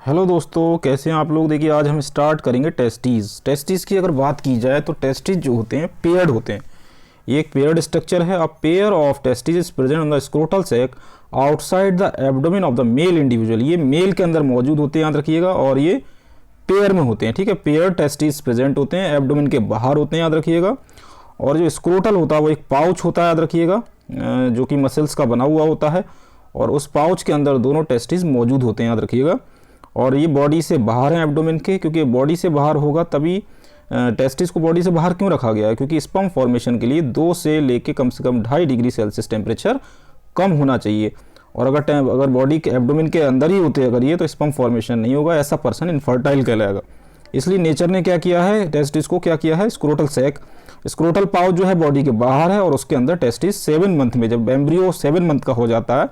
Hello दोस्तों, कैसे हैं आप लोग। देखिए आज हम स्टार्ट करेंगे टेस्टीज़ की अगर बात की जाए तो टेस्टीज जो होते हैं पेयर्ड होते हैं। ये एक पेयर्ड स्ट्रक्चर है। A pair of testes is present on the scrotal sac outside the abdomen of the male individual. ये मेल के अंदर मौजूद होते हैं, याद रखिएगा, और ये पेयर में होते हैं। ठीक है, पेयर टेस्टीज प्रेजेंट होते हैं, एब्डोमेन के बाहर होते हैं, याद रखिएगा। और जो स्क्रोटल होता है वो एक पाउच होता है, याद रखिएगा, जो कि मसल्स का बना हुआ होता है, और उस पाउच के अंदर दोनों टेस्टीज मौजूद होते हैं, याद रखिएगा। और ये बॉडी से बाहर है एब्डोमेन के, क्योंकि बॉडी से बाहर होगा तभी टेस्टिस को बॉडी से बाहर क्यों रखा गया है, क्योंकि स्पर्म फॉर्मेशन के लिए 2 से लेके कम से कम 2.5 डिग्री सेल्सियस टेम्परेचर कम होना चाहिए। और अगर बॉडी के एब्डोमेन के अंदर ही होते अगर ये, तो स्पर्म फॉर्मेशन नहीं होगा, ऐसा पर्सन इनफर्टाइल कहलाएगा। इसलिए नेचर ने क्या किया है, टेस्टिस को क्या किया है, स्क्रोटल सैक, स्क्रोटल पाउच जो है बॉडी के बाहर है, और उसके अंदर टेस्टिस 7 मंथ में, जब एम्ब्रियो 7 मंथ का हो जाता है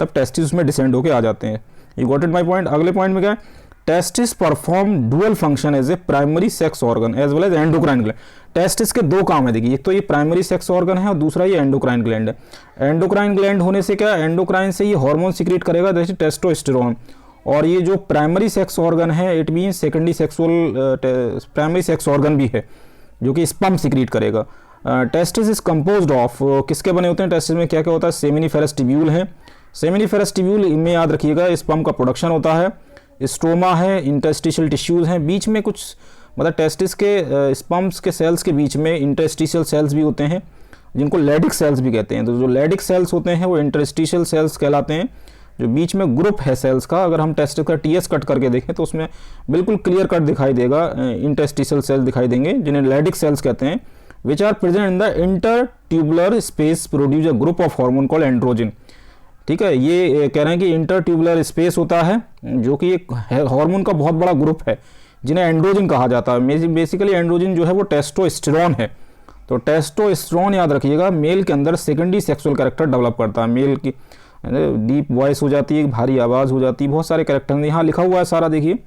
तब टेस्टिस उसमें डिसेंड होकर आ जाते हैं। You got it my point. अगले पॉइंट में क्या है, testis perform dual function as a primary sex organ as well as endocrine gland. Testis के 2 काम है, देखिए, एक तो ये प्राइमरी सेक्स ऑर्गन है और दूसरा ये एंडोक्राइन ग्लैंड है। एंडोक्राइन ग्लैंड होने से क्या, एंडोक्राइन से ये हार्मोन सिक्रीट करेगा, जैसे टेस्टोस्टेरोन। और ये जो प्राइमरी सेक्स ऑर्गन है, it mean secondary sexual primary sex organ भी है, जो कि स्पर्म सिक्रीट करेगा। टेस्टिस इज कंपोज्ड ऑफ, किसके बने होते हैं टेस्टिस में, क्या क्या होता है, सेमिनिफेरस टिब्यूल है। सेमिनिफेरस टिब्यूल में याद रखिएगा स्पर्म का प्रोडक्शन होता है, स्ट्रोमा है, इंटरस्टिशियल टिश्यूज हैं, बीच में कुछ, मतलब टेस्टिस के स्पर्म्स के सेल्स के बीच में इंटरस्टिशियल सेल्स भी होते हैं, जिनको लेडिक सेल्स भी कहते हैं। तो जो लेडिक सेल्स होते हैं वो इंटरस्टिशियल सेल्स कहलाते हैं। जो बीच में ग्रुप है सेल्स का, अगर हम टेस्टिस का टीएस कट करके देखें तो उसमें बिल्कुल क्लियर कट दिखाई देगा, इंटरस्टिशियल सेल्स दिखाई देंगे, जिन्हें लेडिक सेल्स कहते हैं, which are present in the inter tubular space produce a group of hormone called androgen. ठीक है, ये कह रहे हैं कि इंटर ट्यूबुलर स्पेस होता है, जो कि एक हार्मोन का बहुत बड़ा ग्रुप है, जिन्हें एंड्रोजन कहा जाता है। बेसिकली एंड्रोजन जो है वो टेस्टोस्टेरोन है। तो टेस्टोस्टेरोन याद रखिएगा मेल के अंदर सेकेंडरी सेक्सुअल कैरेक्टर डेवलप करता है। मेल की डीप वॉइस हो जाती है, भारी आवाज़ हो जाती है, बहुत सारे कैरेक्टर यहाँ लिखा हुआ है सारा, देखिए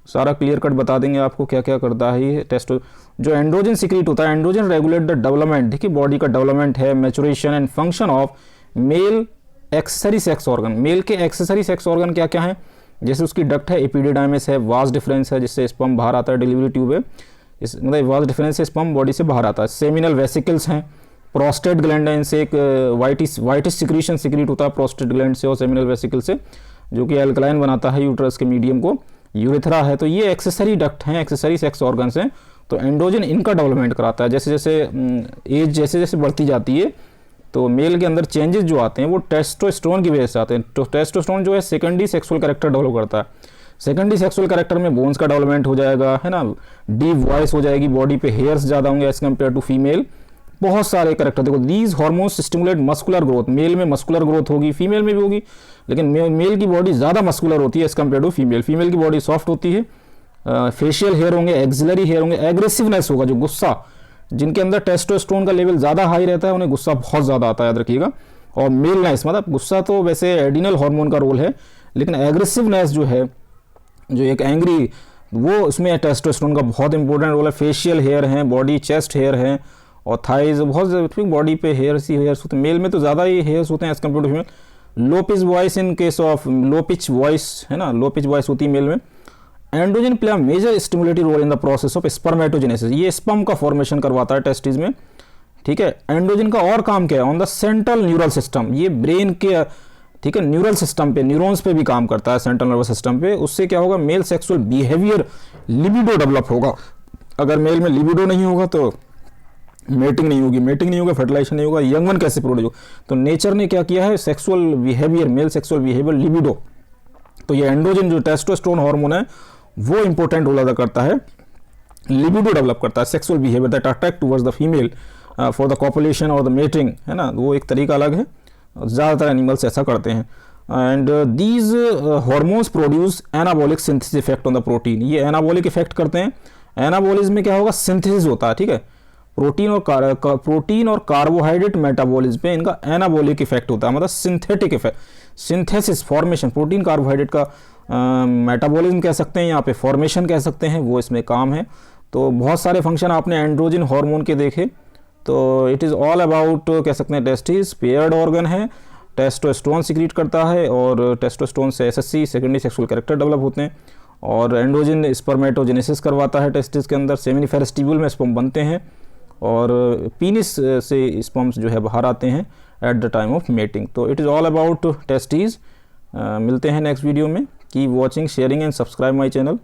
सारा क्लियर कट बता देंगे आपको क्या क्या करता है ये टेस्टो। जो एंड्रोजन सिक्रीट होता है, एंड्रोजन रेगुलेट द डेवलपमेंट, देखिए बॉडी का डेवलपमेंट है, maturation and function of male accessory sex organ. Male के एक्सेसरी सेक्स ऑर्गन क्या क्या है, जैसे उसकी डक्ट है, एपिडिडाइमिस है, वास डिफरेंस है, जिससे स्पर्म बाहर आता है, डिलीवरी ट्यूब है, इस मतलब वास डिफरेंस से स्पर्म बॉडी से बाहर आता है। सेमिनल वेसिकल्स हैं, प्रोस्टेट ग्लैंड है, इनसे एक वाइटिश सिक्रीशन सिक्रीट होता है प्रोस्टेट ग्लैंड से और सेमिनल वेसिकल से, जो कि एल्कलाइन बनाता है यूट्रस के मीडियम को। यूरेथ्रा है, तो ये एक्सेसरी डक्ट हैं, एक्सेसरी सेक्स ऑर्गन्स हैं। तो एंड्रोजन इनका डेवलपमेंट कराता है। जैसे जैसे एज जैसे जैसे बढ़ती जाती है तो मेल के अंदर चेंजेस जो आते हैं वो टेस्टोस्टेरोन की वजह से आते हैं। तो टेस्टोस्टेरोन जो है सेकेंडरी सेक्सुअल कैरेक्टर डेवलप करता है। सेकेंडरी सेक्सुअल कैरेक्टर में बोन्स का डेवलपमेंट हो जाएगा, है ना, डीप वॉइस हो जाएगी, बॉडी पे हेयर्स ज़्यादा होंगे एज कम्पेयर टू फीमेल, बहुत सारे कैरेक्टर। देखो, these hormones stimulate muscular growth, male में मस्कुलर ग्रोथ होगी, फीमेल में भी होगी, लेकिन मेल की बॉडी ज़्यादा मस्कुलर होती है as compare to female. Female की बॉडी सॉफ्ट होती है, फेशियल हेयर होंगे, एक्सिलरी हेयर होंगे, एग्रेसिवनेस होगा, जो गुस्सा, जिनके अंदर टेस्टोस्टेरोन का लेवल ज़्यादा हाई रहता है उन्हें गुस्सा बहुत ज़्यादा आता है, याद रखिएगा। और मेलनेस, मतलब गुस्सा तो वैसे एडिनल हार्मोन का रोल है, लेकिन एग्रेसिवनेस जो है, जो एक एंग्री, वो उसमें टेस्टोस्टेरोन का बहुत इंपॉर्टेंट रोल है। फेशियल हेयर हैं, बॉडी चेस्ट हेयर हैं, और थाइज, बहुत बॉडी पे हेयर्स ही हेयर्स होते हैं। मेल में तो ज़्यादा ही हेयर्स होते हैं as compare to female. Low pitch voice, in case of low pitch voice, है ना, लो पिच वॉइस होती है मेल में। Androgen play major stimulatory role in the process of spermatogenesis, ये स्पर्म का फॉर्मेशन करवाता है टेस्टिस में। ठीक है, एंड्रोजन का और काम क्या है, on the central neural system, ये ब्रेन के, ठीक है, न्यूरल सिस्टम पे, न्यूरॉन्स पे भी काम करता है, सेंट्रल नर्वस सिस्टम पे। उससे क्या होगा, male sexual behaviour, libido develop होगा। अगर मेल में लिबिडो नहीं होगा तो मेटिंग नहीं होगी, मेटिंग नहीं होगा, फर्टिलाइजेशन नहीं होगा, यंग वन कैसे प्रोड्यूस होगा। तो नेचर ने क्या किया है, sexual behaviour, male sexual behaviour, libido, तो ये एंड्रोजन जो टेस्टोस्टेरोन हार्मोन है वो इंपॉर्टेंट रोल अदा करता है, लिबिडो डेवलप करता है, sexual behaviour that attract towards the female for the copulation और द मेटिंग, है ना, वो एक तरीका अलग है, ज़्यादातर एनिमल्स ऐसा करते हैं। And these hormones produce anabolic synthesis effect on the protein, ये एनाबॉलिक इफेक्ट करते हैं। एनाबॉलिज्म में क्या होगा, सिंथेसिस होता है, ठीक है, प्रोटीन और कार्बोहाइड्रेट मेटाबॉलिज्म पे इनका एनाबॉलिक इफेक्ट होता है, मतलब synthetic effect, synthesis, formation, protein carbohydrate का मेटाबॉलिज्म कह सकते हैं, यहाँ पे फॉर्मेशन कह सकते हैं, वो इसमें काम है। तो बहुत सारे फंक्शन आपने एंड्रोजन हार्मोन के देखे। तो इट इज़ ऑल अबाउट, कह सकते हैं टेस्टिस पेयर्ड ऑर्गन है, टेस्टोस्टेरोन सिक्रीट करता है और टेस्टोस्टेरोन से SSC secondary sexual character develop होते हैं और एंड्रोजन स्पर्मेटोजेनेसिस करवाता है टेस्टिस के अंदर, सेमिनिफेरस ट्यूब्यूल में स्पर्म बनते हैं और पीनिस से स्पर्म्स जो है बाहर आते हैं at the time of mating. तो it is all about testes. मिलते हैं नेक्स्ट वीडियो में। Keep watching, sharing and subscribe my channel.